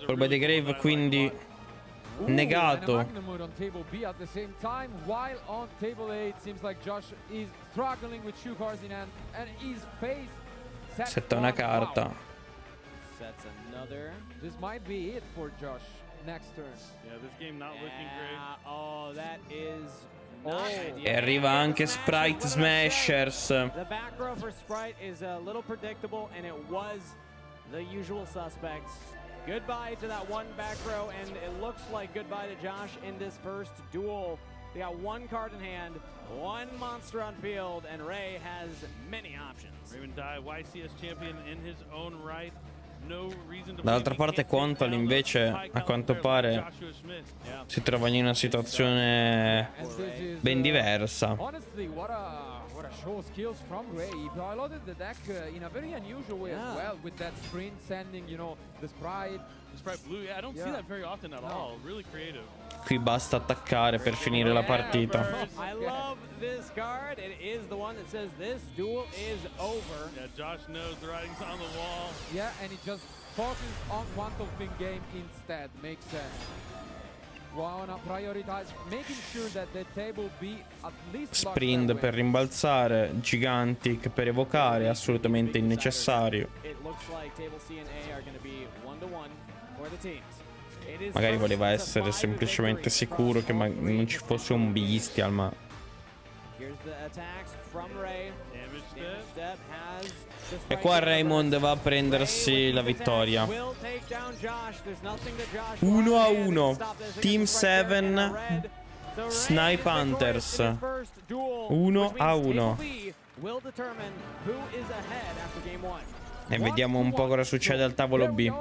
Colpo di Grave, quindi negato. On table B at the same time, while on table A it seems like Josh is struggling with 2 cards in hand, and his face Setta una carta. Wow. Sets another. This might be it for Josh next turn. Yeah, this game not looking great. Oh, that is. E arriva anche Sprite Smashers. The back row for Sprite is a little predictable, and it was the usual suspects. Goodbye to that one back row, and it looks like goodbye to Josh in this first duel. They got 1 card in hand, 1 monster on field, and Ray has many options. Raven Die, YCS champion in his own right. No reason to. Dall'altra parte Quantal invece, a quanto pare, si trova in una situazione ben diversa. Honestly, what a show of skills from Ray. He piloted the deck in a very unusual way as well, with that sprint sending, you know, the Sprite. The Sprite blue, yeah, I don't see that very often at all. Really creative. Qui basta attaccare per finire la partita. I love this card. It is the one that says this duel is over. Yeah, Josh knows the writing's on the wall. Yeah, and he just focuses on Quantum Fin game instead. Makes sense. Wanna prioritize making sure that the table be at least Sprint per rimbalzare, Gigantic per evocare, assolutamente innecessario. It looks like table C and A are going to be 1-1 for the teams. Magari voleva essere semplicemente sicuro che non ci fosse un bestial, ma e qua Raymond va a prendersi la vittoria. 1-1 Team 7 Snipe Hunters. 1-1. E vediamo un po' cosa succede al tavolo B.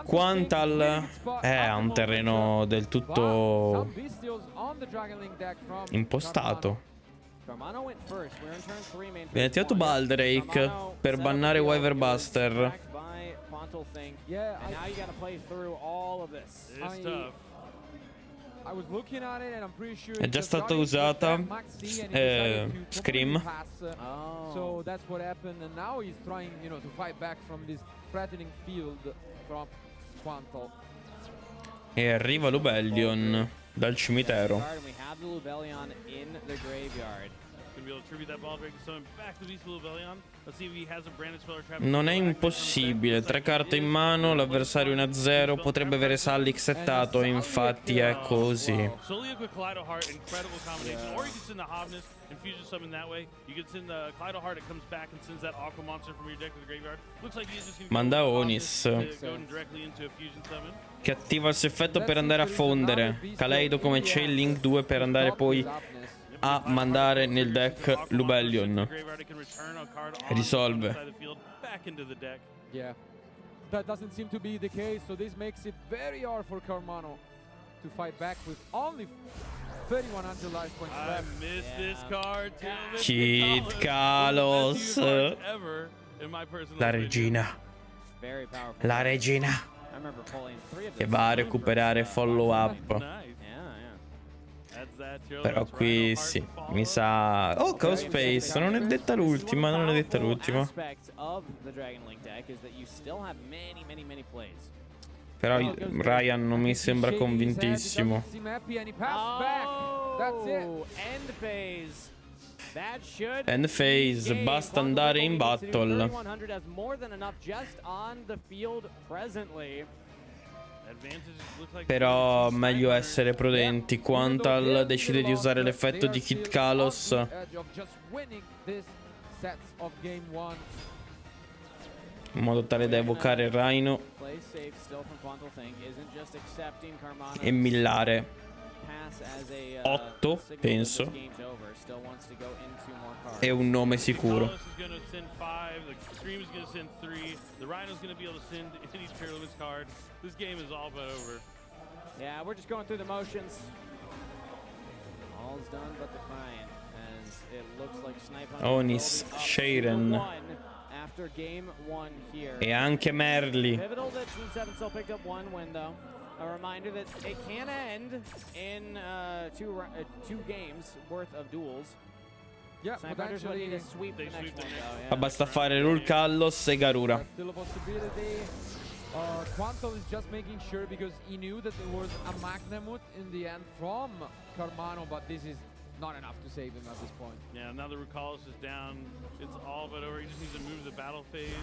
Quantal è un terreno del tutto impostato. Viene attivato Baldrake per bannare Wyverbuster. È già stata usata Scream. So that's what happened, and now he's trying, you know, to fight back from this threatening field from Quantal. E arriva Lubellion dal cimitero. We have the Lubellion in the graveyard. Non è impossibile, 3 carte in mano, l'avversario 1-0, potrebbe avere Sallik settato, infatti è così. Manda Onis, che attiva il suo effetto per andare a fondere. Kaleido come c'è, Link 2 per andare poi a mandare nel deck Lubellion. Risolve. Yeah, that doesn't seem to be the case, so this makes it very hard for Carmano to fight back with only 3100 life points left. I miss this card too. Kid Kalos. La regina. La regina. Che va a recuperare follow up. Però qui sì, mi sa... Oh, Chaos Space, non è detta l'ultima, non è detta l'ultima. Però Ryan non mi sembra convintissimo. End phase, basta andare in battle. Però meglio essere prudenti. Quantal decide di usare l'effetto di Kid Kalos in modo tale da evocare il Rhino e millare 8, penso. È un nome sicuro. Yeah, we're just going through the motions. All's done but the crying, as it looks like Snipe Onis, Shaden after game 1 here. E anche Merli. Pivotal that Team 7 still picked up 1 win though. A reminder that it can end in two games worth of duels. Yeah, Snipe Hunters would need potentially. to sweep the They next sweep the one, next though, Ma basta fare Rule Callos e Garura. That's still a possibility. Quantal is just making sure because he knew that there was a Magnamut in the end from Carmano, but this is not enough to save him at this point. Yeah, now the Rucalis is down. It's all but over. He just needs to move to the battle phase.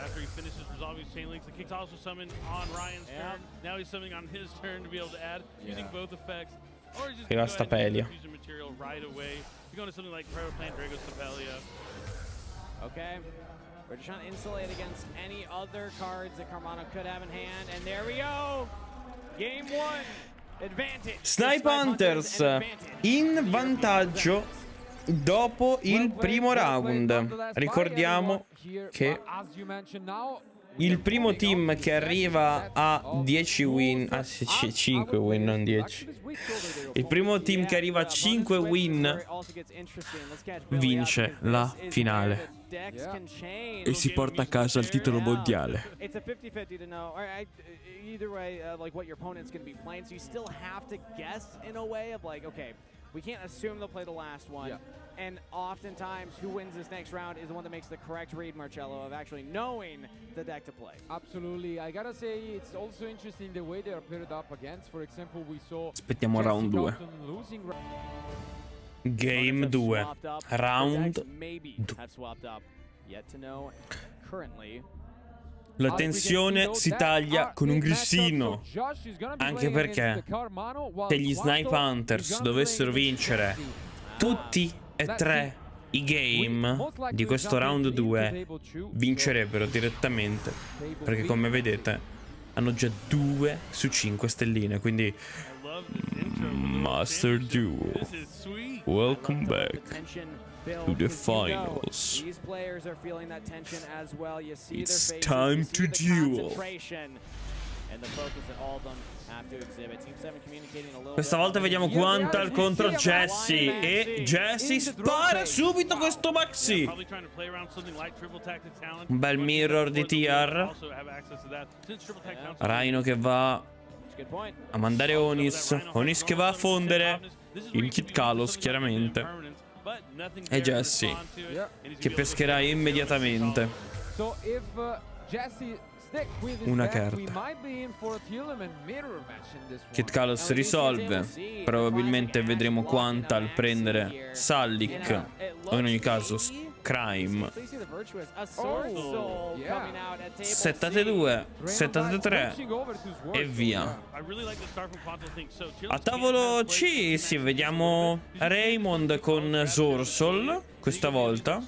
After he finishes resolving his chain links, the kicks also summon on Ryan's turn. Now he's summoning on his turn to be able to add using both effects. Or he's just going to go ahead and use the fusion material right away. You're going to something like Forever Plant Drago Stapelia. Okay. We're just trying to insulate against any other cards that Carmano could have in hand. And there we go. Game 1. Advantage. Snipe Hunters in vantaggio dopo il primo round. Ricordiamo che il primo team che arriva a 10 win, 5 win, non 10. Il primo team che arriva a 5 win vince la finale e si porta a casa il titolo mondiale. It's a 50-50 to know. All right, either way, like what your opponent's going to be playing, so you still have to guess in a way of like, okay, we can't assume they'll play the last one. Yeah. And oftentimes, who wins this next round is the one that makes the correct read, Marcello, of actually knowing the deck to play. Absolutely. I gotta say, it's also interesting the way they are paired up against. For example, we saw Aspettiamo round 2. Game 2. Round 2. La tensione si taglia con un grissino. Anche perché se gli Snipe Hunters dovessero vincere tutti e tre i game di questo round 2, vincerebbero direttamente. Perché come vedete hanno già 2 su 5 stelline. Quindi Master Duel, welcome back to the finals. It's time to duel. Questa volta vediamo Quantal contro Jesse e Jesse spara subito questo Maxi. Un bel mirror di TR. Rhino che va a mandare Onis. Onis che va a fondere il Kit Kalos chiaramente. E Jesse che pescherà immediatamente una carta. Kit Kalos risolve. Probabilmente vedremo Quantal prendere Sallik o in ogni caso Crime. Settate 2, settate 3 e via. A tavolo C sì, vediamo Raymond con Zorsol questa volta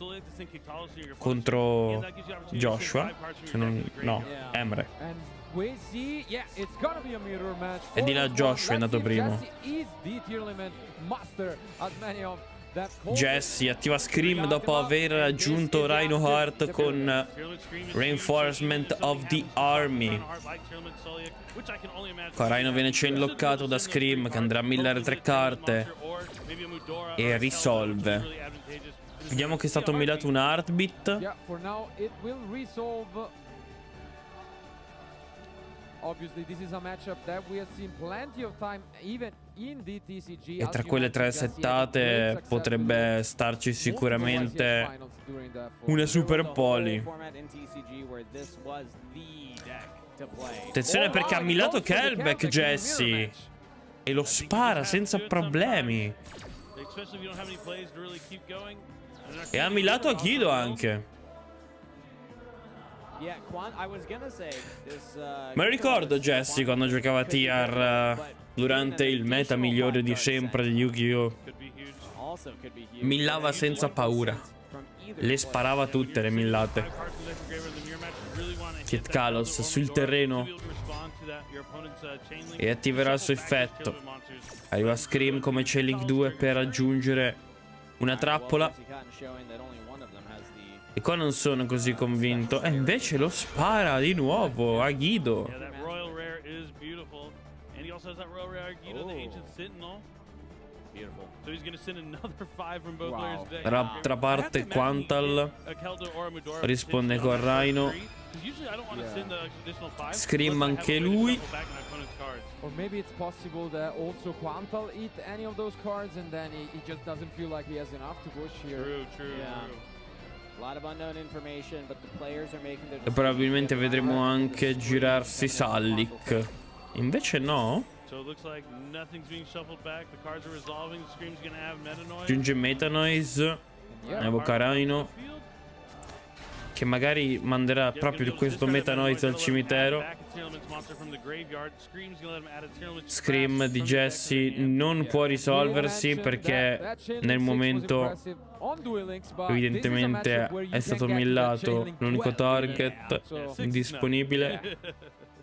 contro Joshua, se non, no, Emre. E di là Joshua è andato primo. Jesse attiva Scream dopo aver raggiunto Rhino Heart con Reinforcement of the Army. Qua Rhino viene chainlockato da Scream che andrà a millare 3 carte e risolve. Vediamo che è stato millato un Heartbeat. E tra quelle 3 settate potrebbe starci sicuramente una Super Poly. Attenzione perché ha millato Kelbeck Jesse e lo spara senza problemi. E ha millato a Guido anche. Me lo ricordo Jesse quando giocava TR durante il meta migliore di sempre di Yu-Gi-Oh! Millava senza paura. Le sparava tutte le millate. Kit Kalos sul terreno e attiverà il suo effetto. Arriva Scream come Chailing 2 per aggiungere una trappola. E qua non sono così convinto. E invece lo spara di nuovo a Guido. Dall'altra parte Quantal risponde con Rhino Because usually I don't want to send the additional 5. Scream anche lui. Or maybe it's possible that also Quantal eat any of those cards and then he just doesn't feel like he has enough to push here. True. A lot of unknown information, but the players are making their E probabilmente vedremo anche girarsi Sallik. Invece no. So it looks like nothing's being shuffled back. The cards are resolving. The Scream's gonna have Meta Noise. Giunge Meta Noise. Evoca Rhino, che magari manderà proprio questo Meta Noise al cimitero. Scream di Jesse non può risolversi perché nel momento evidentemente è stato millato l'unico target disponibile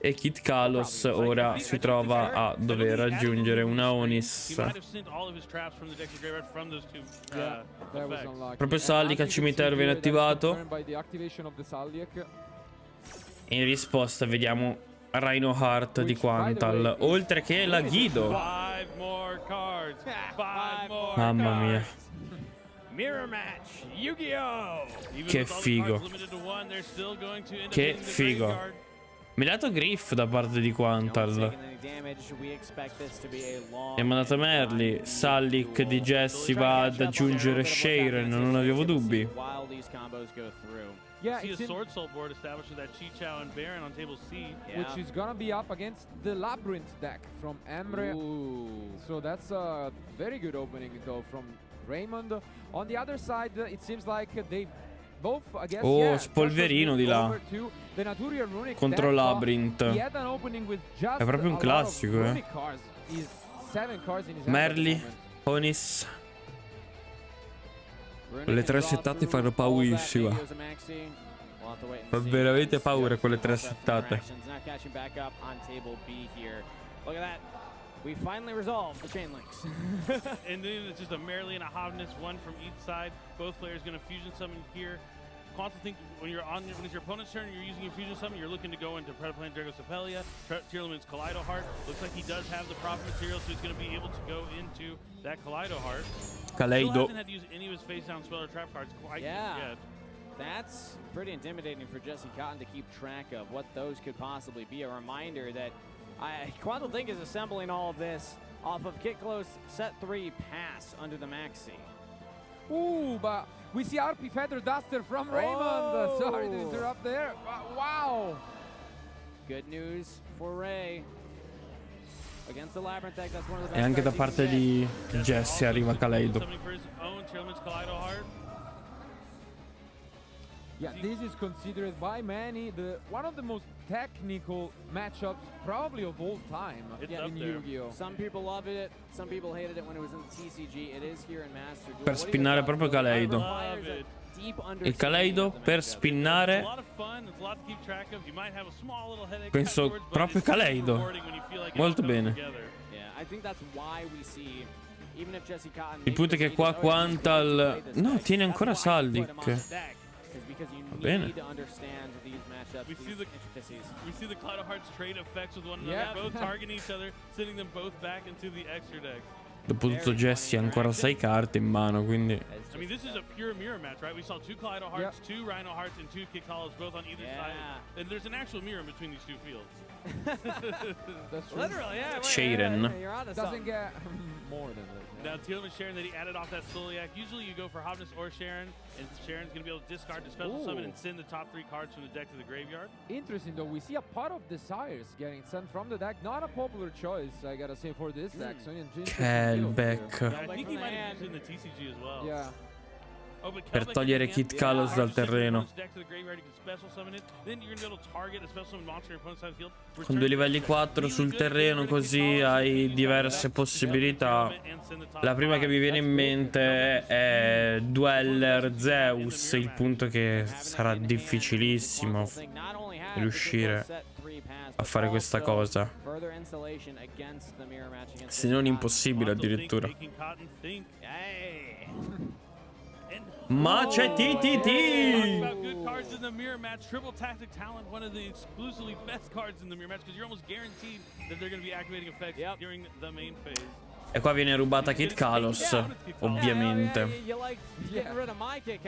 e Kit Kalos ora si trova a dover raggiungere una Onis. Proprio Sallik al cimitero viene attivato. E in risposta vediamo Rhino Heart di Quantal, oltre che la Guido. Mamma mia. Mirror match, Yu-Gi-Oh! Che figo. Che figo. Milato Griff da parte di Quantal. E mandato Merly. Sallik di Jesse va ad aggiungere Sharon, non avevo dubbi. Yeah, see a it's Sword Soul board established with that Chi Chao and Baron on table C. which is gonna be up against the Labyrinth deck from Emre. So that's a very good opening though from Raymond. On the other side, it seems like they both, I guess, Oh, Spolverino di là. Contro Labyrinth. È proprio un classico, eh. Merly, Onis. Quelle tre settate fanno paurissima. Fa veramente paura quelle tre settate. We finally resolved the chain links. And then it's just a Merely and a Hovness, one from each side. Both players going to fusion summon here. Quantal think when you're on when it's your opponent's turn, you're using your fusion summon, you're looking to go into Predaplan Dragocepelia, Tearlaman's Kaleido Heart. Looks like he does have the proper material, so he's going to be able to go into that Kaleido Heart. Kaleido. Still hasn't had to use any of his face down spell or trap cards quite yet. That's pretty intimidating for Jesse Cotton to keep track of what those could possibly be. A reminder that Quantal Think is assembling all of this off of Get Close Set 3 Pass under the Maxi. Ooh, but we see RP Feather Duster from Raymond. Sorry to interrupt there. Wow. Good news for Ray. Against the Labyrinth deck, that's one of the best. E anche da parte di Jesse arriva Kaleido. Yeah, this is considered by many one of the most technical matchups probably of all time in Yu-Gi-Oh! Some people love it, some people hated it when it was in the TCG. It is here in Master Duel. Per spinnare proprio Kaleido. Il Kaleido per spinnare. Penso proprio Kaleido. Molto bene. Il punto è che qua Quantal... No, tiene ancora Sallik. Va bene. We see the Kaleido Hearts trade effects with one another, both targeting each other, sending them both back into the extra deck. Dopo tutto Jesse ha ancora 6 carte in mano, quindi... I mean, this is a pure mirror match, right? We saw 2 Kaleido Hearts, 2 Rhino Hearts, and 2 Kit Kalos both on either side. And there's an actual mirror between these two fields. That's true. Literally, yeah. Sharon. Doesn't get more than that. Now, Tearlaman Sharon that he added off that Soliak. Usually you go for Hovness or Sharon, and Sharon's going to be able to discard the special summon and send the top 3 cards from the deck to the graveyard. Interesting, though. We see a Pot of Desires getting sent from the deck. Not a popular choice, I gotta say, for this deck. So, Kelbeck. Yeah, I think he might have used it in the TCG as well. Yeah. Per togliere Kit Kalos dal terreno. Con 2 livelli 4 sul terreno, così hai diverse possibilità. La prima che mi viene in mente è Dueller Zeus. Il punto è che sarà difficilissimo riuscire a fare questa cosa, se non impossibile addirittura. Ma c'è TTT! About good cards in the mirror match. Triple Tactic Talent, one of the exclusively best cards in the mirror match, because you're almost guaranteed that they're going to be activating effects during the main phase. E qua viene rubata Kid Kalos, ovviamente.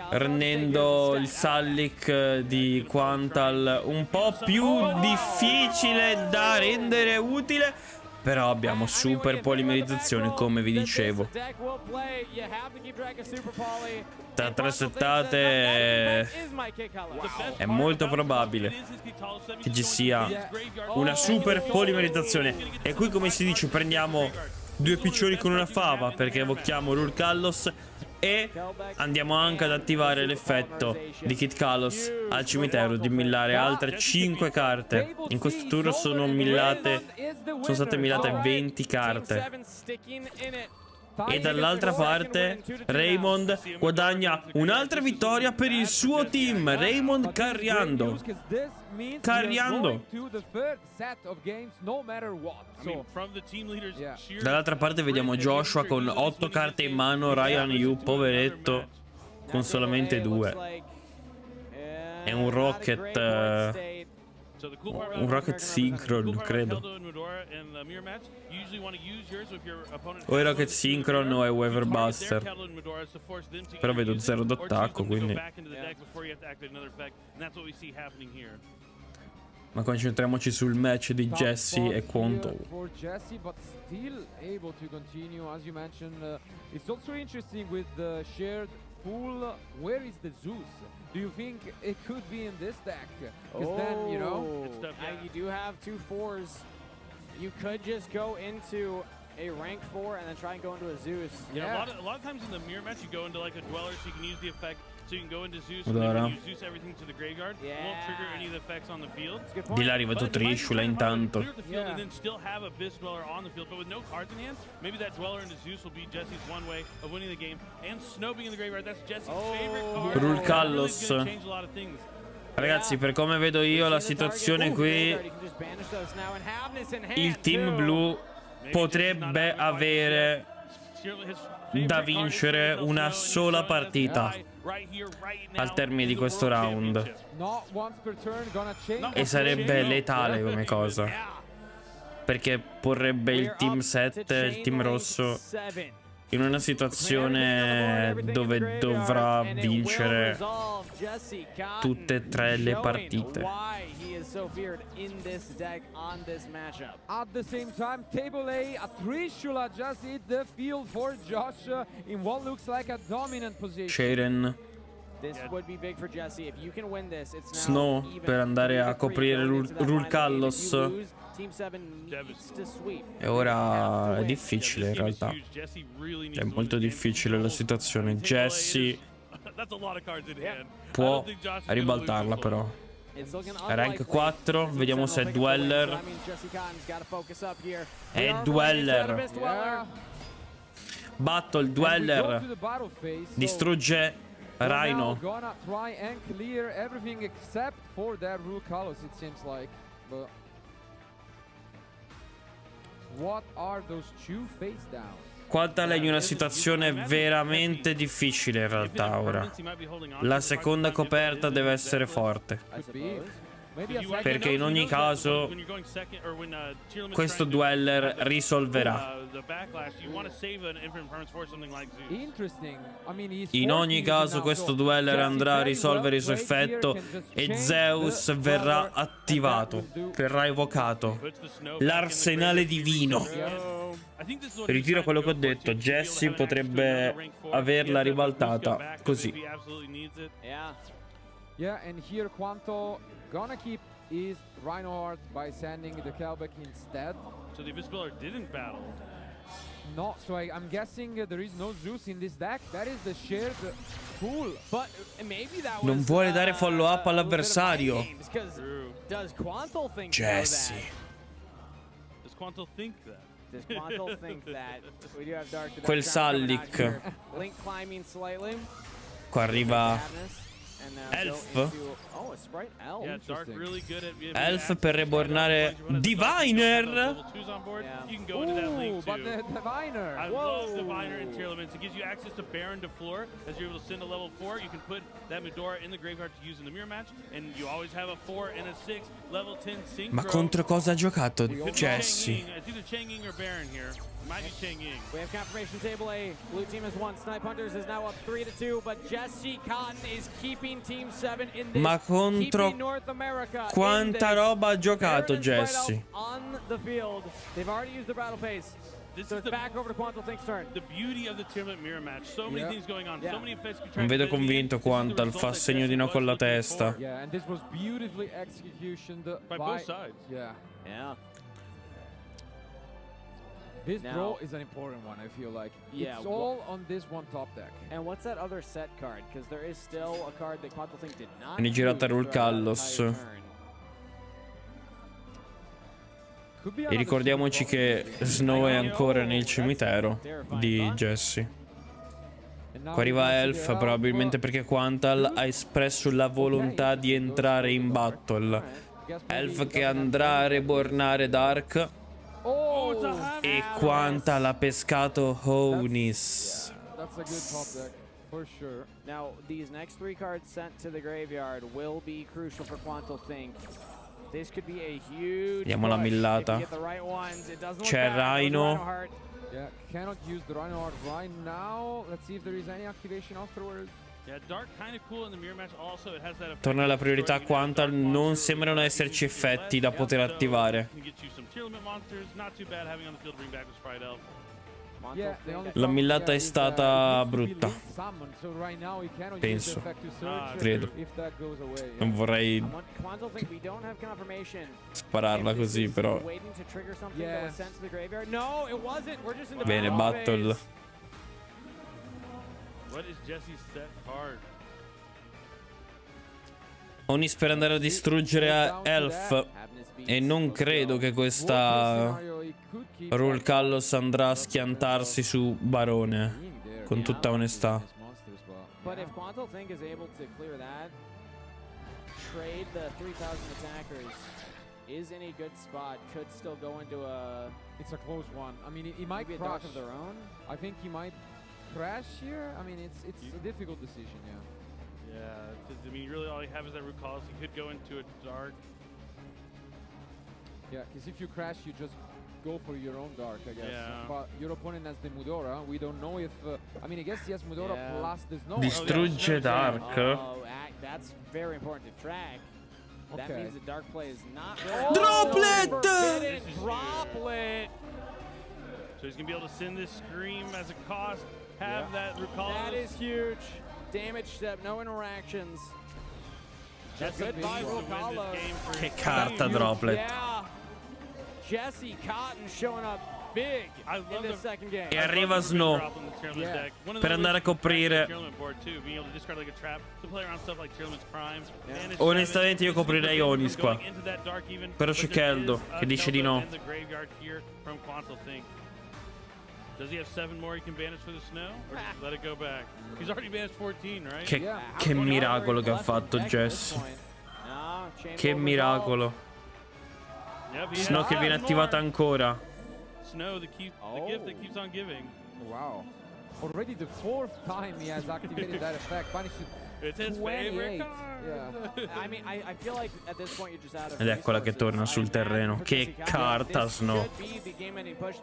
Rendendo il Sallik di Quantal un po' più difficile da rendere utile. Però abbiamo super polimerizzazione, come vi dicevo. Tra 3 settate è molto probabile che ci sia una super polimerizzazione. E qui, come si dice, prendiamo 2 piccioni con una fava, perché evochiamo Rul Kallos e andiamo anche ad attivare l'effetto di Kid Kalos al cimitero di millare altre 5 carte. In questo turno sono state millate 20 carte. E dall'altra parte Raymond guadagna un'altra vittoria per il suo team. Raymond carriando. Dall'altra parte vediamo Joshua con 8 carte in mano. Ryan Yu, poveretto, con solamente 2. È un Rocket Synchron, credo. O è Rocket Synchron o è Weaverbuster. Però vedo 0 d'attacco, quindi. Ma concentriamoci sul match di Jesse e Quantal. Pool, where is the Zeus? Do you think it could be in this deck? Because then, you know, you do have 2 4s. You could just go into a rank 4 and then try and go into a Zeus. Yeah, a lot of times in the mirror match you go into like a Dweller so you can use the effect. So you can go into Zeus and then use Zeus everything to the graveyard. It won't trigger any of the effects on the field. Di là arriva tutto Trishula intanto. And then still have Abyss Dweller on the field, but with no cards in hand, maybe that Dweller into Zeus will be Jesse's one way of winning the game. And Snow being in the graveyard, that's Jesse's favorite card. Rul Kallos. Ragazzi, per come vedo io la situazione qui, il team blu potrebbe avere da vincere una sola partita al termine di questo round. E sarebbe letale come cosa, perché porrebbe il team 7, il team rosso, in una situazione dove dovrà vincere tutte e 3 le partite. At the same time, table A, Trishula just hit the field for Josh in what looks like a dominant position. Shaden, Snow per andare a coprire Rul Kallos. E ora è difficile in realtà. È molto difficile la situazione. Jesse può ribaltarla però. Rank 4, vediamo se è Dweller. È Dweller. Battle Dweller distrugge Rhino. Quantal è in una situazione veramente difficile in realtà ora. La seconda coperta deve essere forte, perché in ogni caso questo Dweller risolverà. In ogni caso questo Dweller andrà a risolvere il suo effetto e Zeus verrà attivato, verrà evocato. L'arsenale divino. Ritiro quello che ho detto. Jesse potrebbe averla ribaltata così. Yeah, and here Quanto gonna keep his Rhino Heart by sending the Kelbeck instead. So the Abyss Dweller didn't battle. No, so I'm guessing there is no Zeus in this deck. That is the shared pool. But maybe that was, non vuole dare follow up all'avversario. Jesse. Does Quantal think that? Does Quantal think that? We do have Dark Quel Sallik. Link climbing slightly. Qua arriva Elf. Elf per rebornare Diviner. But the Diviner. I love Diviner in tier elements. It gives you access to Baron to floor. As you're able to send a level 4, you can put that Medora in the graveyard to use in the mirror match. And you always have a 4 and a 6 level 10 synchro. Ma contro cosa ha giocato Jesse? It's either Changing or Baron here. Might be Chang Ying. We have confirmation table A. Blue team has won. Snipe Hunters is now up 3-2, but Jesse Cotton is keeping Team 7 in this. Ma contro keeping North America quanta in this. roba ha giocato Paradise Jesse. right out on the field. They've already used the battle pace. This So is it's back over to Quantal Think's turn. the beauty of the tournament mirror match. So many things going on. Yeah. So many effects. Non vedo convinto Quantal, fa segno di no con la testa. Yeah, and this was beautifully executioned By both sides. Yeah. Yeah. This Now- draw is an important one, I feel like. Yeah, It's all on this one top deck. And what's that other set card? Because there is still a card that Quantal Think did not Viene girata use Rul throughout that Callos. entire turn. Could be E another ricordiamoci super che ball. Snow è ancora nel cimitero di Jesse. And now Qua arriva we can see Elf, the probabilmente perché Quantal ha espresso la volontà di entrare in battle. Elf che andrà a rebornare Dark. Oh, E Quantal ha pescato Honis. that's a good top deck, for sure. Now, these next 3 cards sent to the graveyard will be crucial for Quantal Think. This could be a huge Vediamo la push millata. if you get the right ones. It doesn't look C'è bad. There's Rhino. Rhino Heart. Yeah, cannot use the Reinhardt right now. Let's see if there is any activation afterwards. Yeah, Dark kind of cool in the mirror match. Also, it has that effect. Torna alla priorità Quantal, non sembrano esserci effetti da poter attivare. Can get you some tier limit monsters. Not too bad having on the field bring back the Sprite Elf. Quantal Yeah, Think the only La problem, millata è is, stata it needs to be brutta. link summoned, so right now he cannot use Penso. the effect to search Credo. if that goes away. Non vorrei Quantal Think, we don't have confirmation. spararla If this così, is però. waiting to trigger something that Yeah. was sent to the graveyard. No, it wasn't. We're just in the Bene, battle. phase. What is Jesse's set card? Onis per andare a distruggere a Elf. E non credo che questa Rul Callos andrà a schiantarsi su Barone, con tutta onestà. But if Quantal Think is able to clear that, trade the 3,000 attackers, is in a good spot, could still go into a It's a close one. I mean, he might maybe a crash. dark of their own. I think he might crash here. I mean, it's a difficult decision, yeah. Yeah, I mean, really all you have is that root cause. He could go into a dark. Yeah, because if you crash, you just go for your own dark, I guess. Yeah. But your opponent has the Mudora. We don't know if... I mean, I guess he has Mudora Yeah. plus the Snow. Distrugge Dark. Oh, that's very important to track. That Okay. means the dark play is not Droplet! forbidden. Droplet! So he's gonna be able to send this scream as a cost. Have that root cause. That is huge. Damage step, no interactions. That's Good a buy, big Rule to win this Carlos. game for Che his carta team. Droplet. Yeah. Jesse Cotton showing up big I love in this the- second game. E arriva Snow per andare a coprire. Onestamente io coprirei Onis qua. Però c'è Keldo che dice di no. Does he have 7 more he can banish for the snow? Or just let it go back? He's already banished 14, right? Che miracolo che ha fatto Jesse. Che miracolo. Yep, he Snow has che viene 7 attivata more. ancora. Snow, the gift that keeps on giving. Wow. Already the 4th time he has activated that effect. Punished It's his 28. favorite card. Yeah. I mean, I feel like at this point you're just out of Ed eccola che torna sul terreno. Che carta Snow.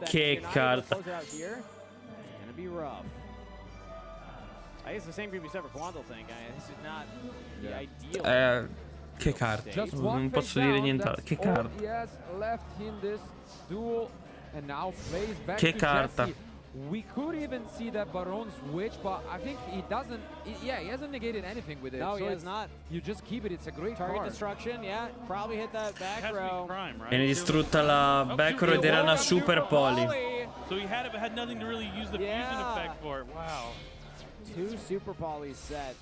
Che carta. Gonna be rough. I guess the same could be said for Quantal Think. This is not the ideal. Che carta. Just Non one posso face dire down, nient'altro. that's Che all carta. he has left in this duel, and now plays back Che to carta. Jesse. We could even see that Baron switch, but I think he doesn't. Yeah, he hasn't negated anything with it. No, so he has it's- not. You just keep it. It's a great Target card. destruction, yeah. Probably hit that back Has to be row. crime, right? Viene distrutta la back row ed era una super poly. So he had it, but had nothing to really use the fusion Yeah. effect for. Wow. 2 super polys set.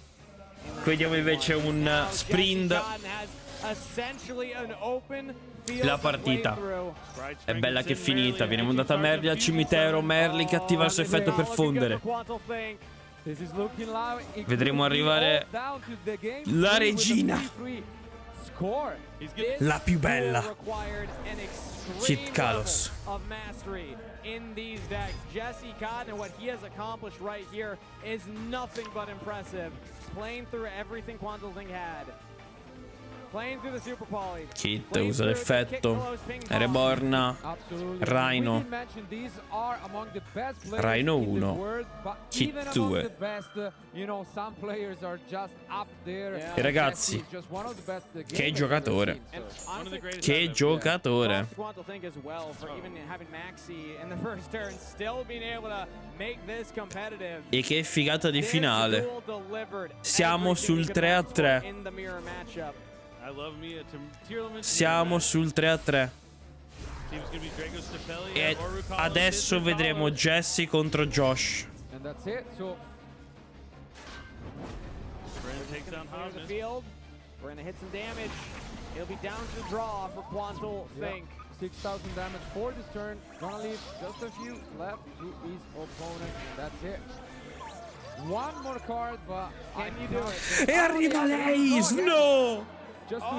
in that Qui vediamo second invece one. un Now sprint. Jesse Cotton has essentially an open field La to partita. play through. È bella che è finita. Viene mandata Merli al cimitero. Merli che attiva il suo effetto per fondere. This is looking loud. It Vedremo could be arrivare all down to the game la three with a regina. 3-3 score. He's getting La più bella. Kit Kit Kalos. of mastery in these decks. Jesse Cotton and what he has accomplished right here is nothing but impressive. Playing through everything Quantal Think had. Playing through the super poly. Kit usa l'effetto. Reborn. Rhino. Rhino 1. Kit 2. E ragazzi, che giocatore. Che giocatore. E che figata di finale. Siamo sul 3-3. Siamo sul 3-3. E adesso vedremo Jesse contro Josh. We're gonna hit some damage. It'll be down to the draw for Quantal Think. 6,000 damage for this turn. Gonna leave just a few left to his opponent. That's it. One more card, but can you do it? E arriva lei! No! Just to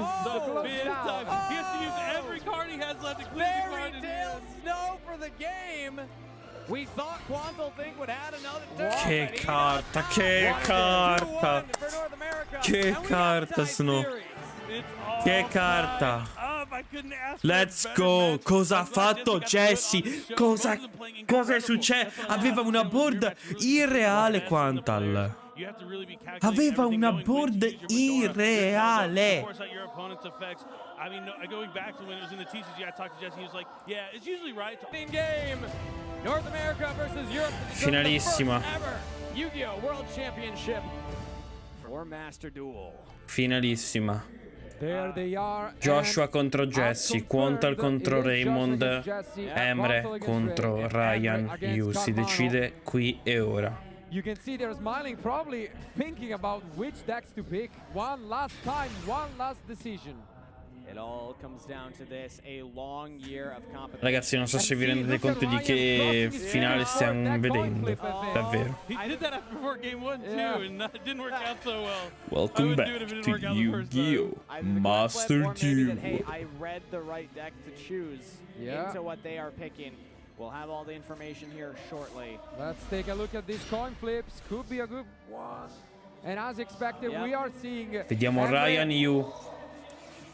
He has to use every card he has left to clear the card in here. Snow for the game. We thought Quantal Think would add another turn. Che carta, che carta. Che carta, Snow. Che carta. Let's go. Cosa ha fatto Jesse? Cosa è successo? Aveva una board irreale, Quantal. Aveva una board irreale. I mean, going back to when it was in the TCG, I talked to Jesse. He was like, "Yeah, it's usually right." In game, North America versus Europe. Finalissima. Yu-Gi-Oh! World Championship for Master Duel. Finalissima. There they are. Joshua contro Jesse, Quantal contro Raymond, Emre contro Ryan Yu. Si decide qui e ora. You can see they're smiling, probably thinking about which decks to pick. One last time, one last decision. It all comes down to this, a long year of competition. Ragazzi, non so se vi rendete conto di che finale stiamo vedendo. Davvero. He did that before game 1 too, and that didn't work out so well. Welcome back to Yu-Gi-Oh! Master Duel. Hey, I read the right deck to choose Yeah. into what they are picking. We'll have all the information here shortly. Let's take a look at these coin flips. Could be a good one. And as expected, we are seeing. Vediamo Ryan Yu.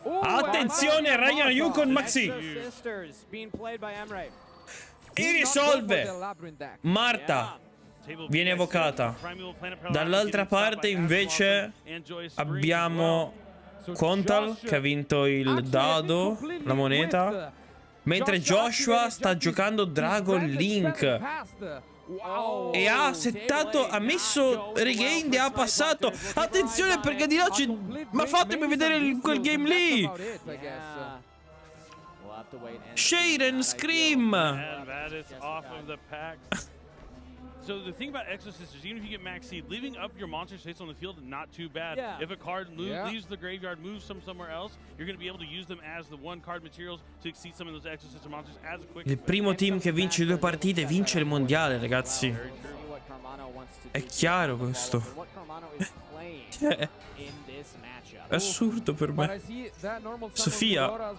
Attenzione, Ryan Yu con Maxi. Sisters being played by Emre. E risolve. Marta viene evocata. Dall'altra parte invece abbiamo Quantal che ha vinto il dado, la moneta. Mentre Joshua sta giocando Dragon Link. E ha settato, ha messo regained e ha passato. Attenzione perché di là c'è. Ma fatemi vedere quel game lì. Shaden Scream. And that is off of the pack. So the thing about Exorcisters, even if you get max seed, leaving up your monster states on the field, not too bad. Yeah. If a card leaves the graveyard, moves somewhere else, you're going to be able to use them as the one card materials to exceed some of those Exorcister monsters as a quick. Il primo team che vince 2 partite vince il mondiale, ragazzi. È chiaro questo. È assurdo per me. Sofia.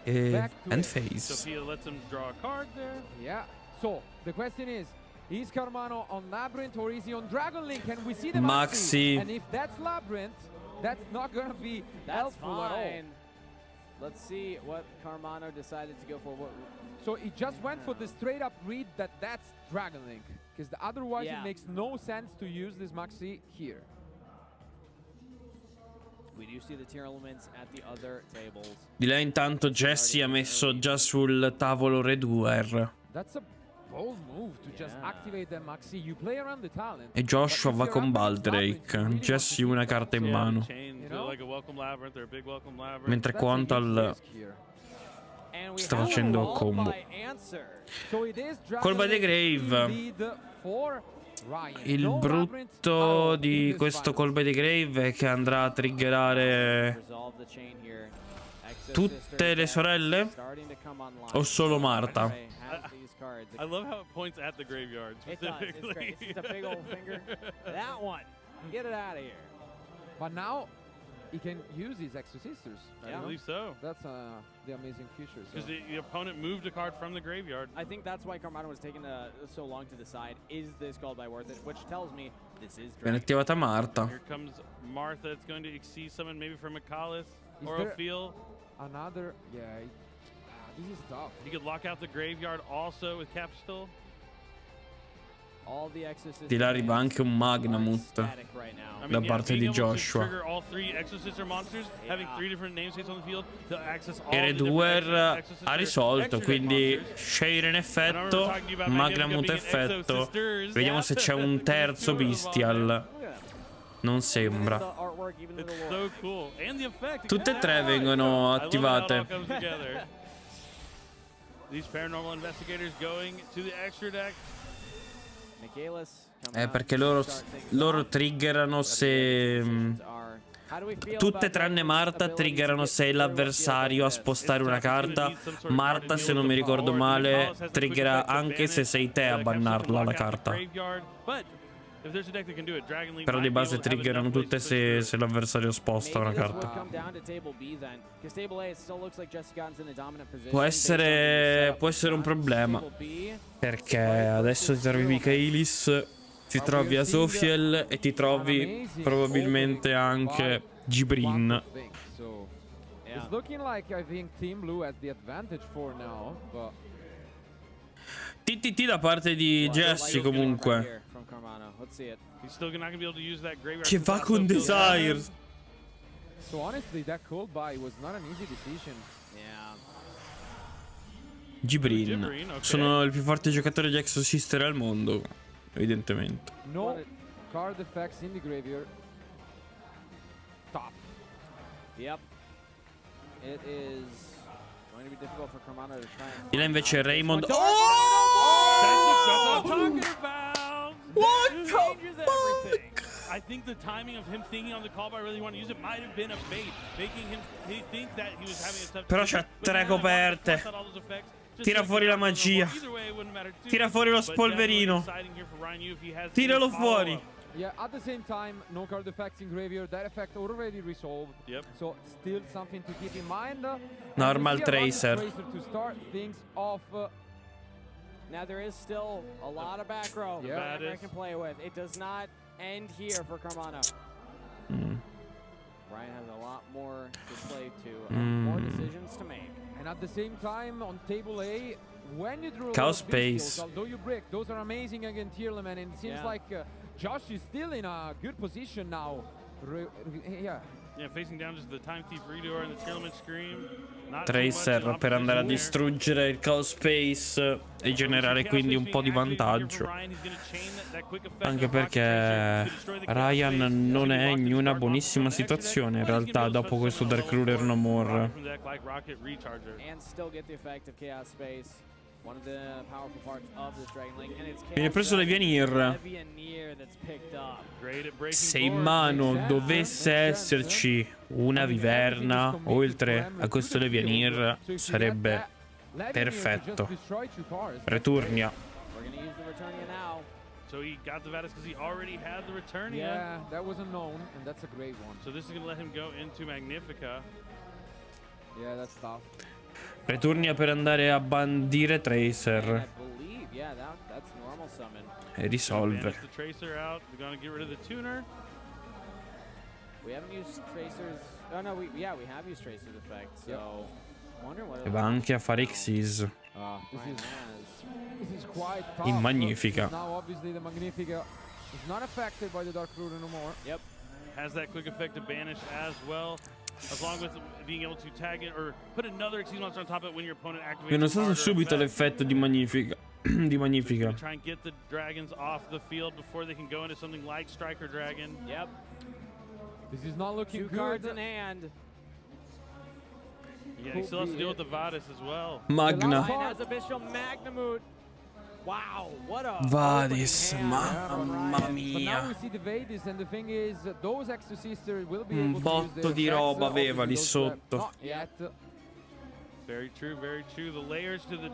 End phase. Sophia lets him draw a card there. Yeah. So the question is Carmano on Labyrinth or is he on Dragon Link? And we see the Maxi. And if that's Labyrinth, that's not gonna be helpful at all. Let's see what Carmano decided to go for. So he just went for the straight up read that that's Dragon Link, because otherwise it makes no sense to use this Maxi here. We do see the tier elements at the other tables. Di là intanto Jesse ha messo già sul tavolo Reduer. That's a bold move to just activate the Maxi. You play around the talent. E Joshua va con Baldrake. Jesse una carta in mano. Mentre Quantal sta facendo combo. Call by the Grave. Il brutto di questo Call by the Grave è che andrà a triggerare tutte le sorelle o solo Marta? I love how it points at the graveyard specifically. It's a big old finger. That one. Get it out of here. But now he can use his Exorcisters. I believe so. That's the amazing future. Because the opponent moved a card from the graveyard. I think that's why Carmano was taking so long to decide, is this called by worth it? Which tells me Viene attivata Marta. Here comes Martha. It's going to exceed summon maybe from Mikalis Is or there Ophiel. another? Yeah, this is tough. You could lock out the graveyard also with Capstone. Di là arriva anche un Magnamut da parte di Joshua. Ereduer ha risolto, quindi Share in effetto, Magnamut effetto. Vediamo se c'è un terzo Bestial. Non sembra. Tutte e tre vengono attivate. These paranormal investigators going to the extra deck. Perché loro triggerano se... Tutte tranne Marta triggerano se l'avversario a spostare una carta. Marta, se non mi ricordo male, triggera anche se sei te a bannarla la carta. Però di base triggerano tutte se l'avversario sposta una carta. Può essere un problema, perché adesso ti trovi Michaelis, ti trovi Asofiel e ti trovi probabilmente anche Gibrin. It's looking like I think Team Blue has the advantage for now, but TTT da parte di Jesse comunque. Che va con Desires. so honestly that cold buy was not an easy decision. Gibrin. Sono il più forte giocatore di Exosister al mondo, evidentemente. No card effects in the graveyard. Tough. Yep. It is going to be difficult for Carmano to try and... Di là invece Raymond. That's what I'm talking about. What It the changes everything. fuck? I think the timing of him thinking on the call by really want to use it might have been a bait, making him think that he was having a tough Però time. c'ha tre coperte. Tira fuori la magia. Tira fuori lo spolverino. Tiralo fuori. Yeah, at the same time, no card effects in graveyard. That effect already resolved. Yep. So still something to keep in mind. Normal And we see a Tracer. Tracer to start things off. Now there is still a lot of back row Yeah. that I can play with. It does not end here for Carmano. Ryan has a lot more to play to, more decisions to make. And at the same time, on table A, when you draw Chaos those Bestials, Space. although you break, those are amazing against Tierleman, and it seems like Josh is still in a good position now. Yeah, facing down just the Time Thief Redoer and the Tierleman Scream. Not Tracer too much per andare a opposition there. distruggere il Chaos Space e generare quindi un po' di vantaggio. Anche perché Ryan non è in una buonissima situazione in realtà dopo questo Dark Ruler No More. And still get the effect of Chaos Space. One of the powerful parts of this Dragon Link. And it's Viene preso Levianir. Levianir that's picked up. Se in mano dovesse esserci una viverna oltre a questo Levianir sarebbe perfetto. Returnia. We're going to use the Returnia now. So he got the Vadis because he already had the Returnia. Yeah, that was unknown, and that's a great one. So this is going to let him go into Magnifica. Yeah, that's tough. Returnia per andare a bandire Tracer. I believe, yeah, that's normal summon. E risolve. Banish the Tracer out. They're going to get rid of the Tuner. We haven't used Tracers. Oh no, we have used Tracers effect. So, wonder what. E va anche a fare Xyz. This is quite tough. In Magnifica. Now obviously the Magnifica is not affected by the Dark Ruler no more. Yep. Has that quick effect to banish as well. Along with being able to tag it or put another Xyz monster on top of it when your opponent activates. Viene usato subito l'effetto di Magnifica. Di Magnifica. Try and get the dragons off the field before they can go into something like Striker Dragon. Yep. This is not looking Two good. cards in hand. Yeah, he still has to deal with the Vadis as well. Magna. Ryan has a Bestial Magnamut. Wow, what a Vadis, opening hand. mamma But now mia. we see the Vadis, and the thing is, those Exorcister will be Un able to use botto their di effects, roba aveva lì obviously those, sotto. not yet. Very true, very true. The layers to the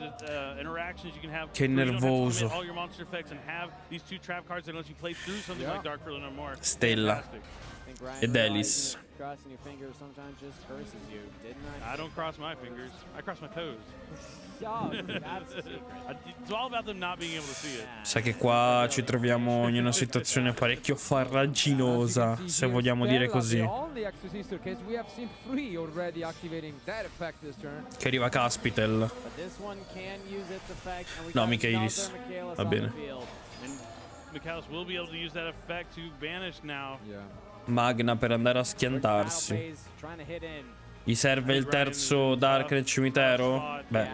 interactions you can have. Che where you don't have to nervoso. commit all your monster effects and have these two trap cards that let you play through something like Dark Ruler No More. Stella. Fantastic. I think ed Ellis. Crossing your fingers sometimes just curses you, didn't I don't cross my fingers. I cross my toes. Oh, that's the secret. It's all about them not being able to see it. Sai che qua ci troviamo in una situazione parecchio farraginosa, se vogliamo dire così. Che arriva Caspitel. No, Michaelis. Va bene. And Michaelis will be able to use that effect to banish now. Magna per andare a schiantarsi. Gli serve il terzo Dark nel cimitero? Beh,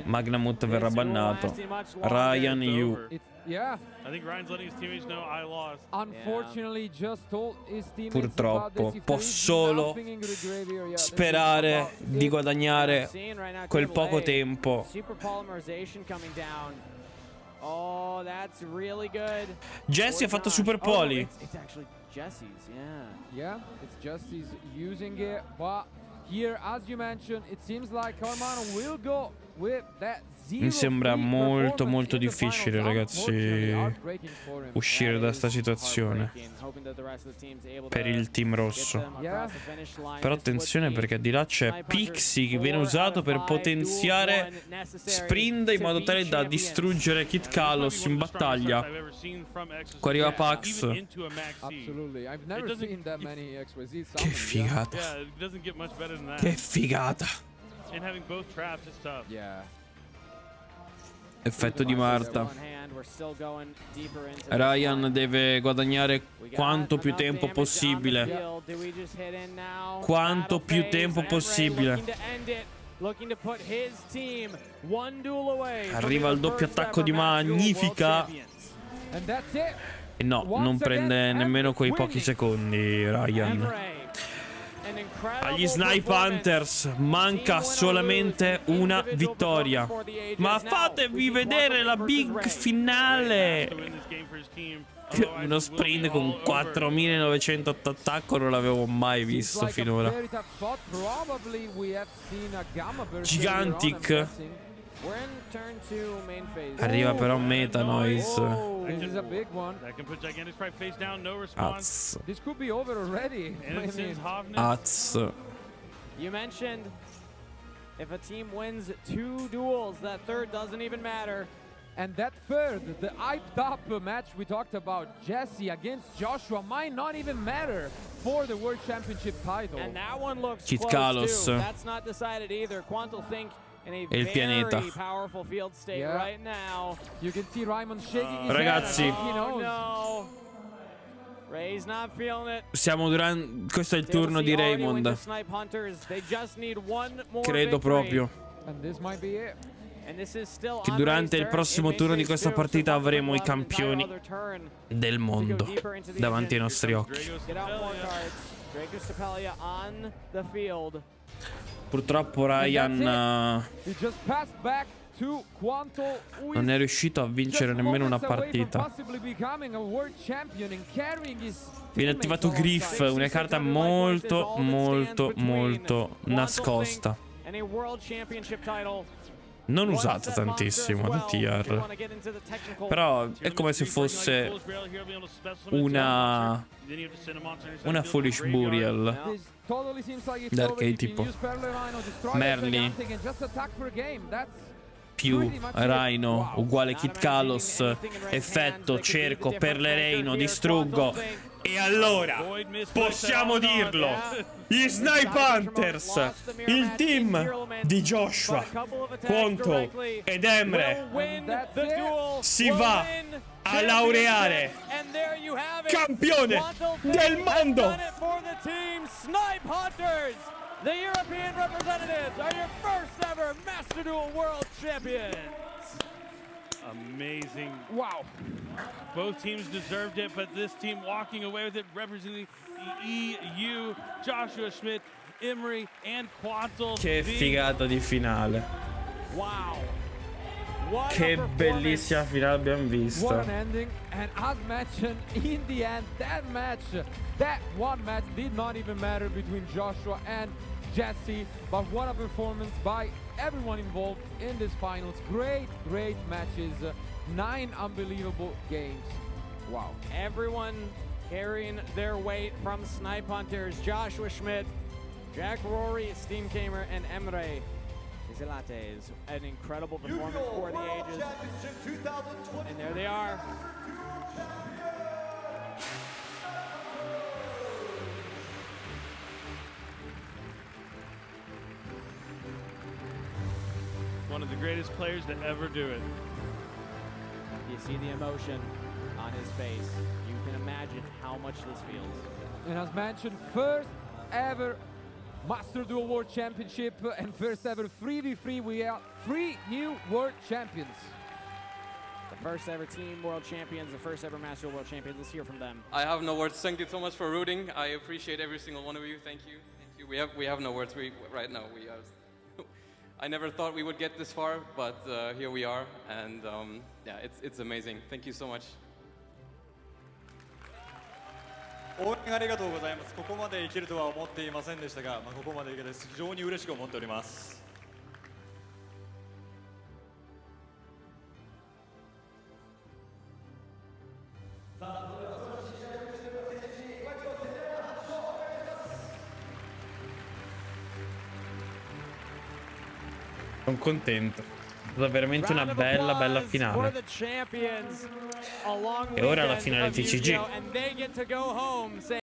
Magnamut verrà bannato. Ryan Yu. Yeah. I think Ryan's letting his teammates know I lost. Unfortunately, just told his teammates Purtroppo può solo sperare di guadagnare quel poco tempo. Oh, that's really good. Jesse ha fatto super poli. It's actually Jesse's, Yeah, it's Jesse's using it, but here, as you mentioned, it seems like Carmano will go with that zero. Mi sembra free molto performance in the difficile, finals. ragazzi, Unfortunately, heartbreaking for him. uscire da sta situazione per il team rosso. Però attenzione, perché di là c'è Pixie che viene usato per potenziare sprint in modo tale da distruggere Kit Kalos in battaglia. Qua arriva Pax. Absolutely. I've never seen that many XYZ Che figata. Che figata. And having both traps is tough. Yeah. Effetto di Marta. Ryan deve guadagnare quanto più tempo possibile. Quanto più tempo possibile. Arriva il doppio attacco di Magnifica. E no, non prende nemmeno quei pochi secondi Ryan. Agli Snipe Hunters manca solamente una vittoria. Ma fatevi vedere la big finale. Uno sprint con 4900 attacco non l'avevo mai visto finora. Gigantic. Arriva però Meta Noise. Az. Az. You mentioned if a team wins 2 duels, that third doesn't even matter. And that third, the hyped up match we talked about, Jesse against Joshua, might not even matter for the World Championship title. And that one looks Kit close Kalos. too. That's not decided either. Quantal think in a Il pianeta. very powerful field state right now. You can see Raymond shaking his Ragazzi. head. He knows. No. Ray's not feeling it. Siamo durante. Questo è il turno di Raymond. Credo proprio And this might be it. che durante il prossimo turno di questa partita avremo i campioni del mondo davanti ai nostri occhi. Purtroppo Ryan non è riuscito a vincere nemmeno una partita. Viene attivato Griff, una carta molto nascosta, non usata tantissimo da TR. Però è come se fosse una Foolish Burial d'archetipo Merly più Rhino uguale Kit Kalos. Effetto cerco per le Reino, distruggo. E allora possiamo dirlo, gli Snipe Hunters, il team di Joshua, Quanto ed Emre si va a laureare campione del mondo. The European representatives are your first ever Master Duel World Champions. Amazing. Wow. Both teams deserved it, but this team walking away with it, representing the EU, Joshua Schmidt, Emery, and Quantal. Che figata di finale. Wow. Che bellissima finale abbiamo visto. What an ending. And as mentioned, in the end, that one match did not even matter between Joshua and Jesse, but what a performance by everyone involved in this finals. Great matches, 9 unbelievable games. Wow. Everyone carrying their weight from Snipe Hunters. Joshua Schmidt, Jack Rory, Steamkamer, and Emre Isilates. An incredible performance for the ages. And there they are. One of the greatest players to ever do it. You see the emotion on his face. You can imagine how much this feels. And as mentioned, first ever Master Duel World Championship and first ever 3v3. We are 3 new world champions. The first ever team world champions, the first ever Master Duel World champions. Let's hear from them. I have no words. Thank you so much for rooting. I appreciate every single one of you. Thank you. Thank you. We have no words. Right now we are. I never thought we would get this far, but here we are, and yeah, it's amazing. Thank you so much. 応援ありがとうございます。ここまでいけるとは思っていませんでしたが、ここまでいけて非常に嬉しく思っております。Sono contento. È stata veramente una bella finale. E ora la finale TCG.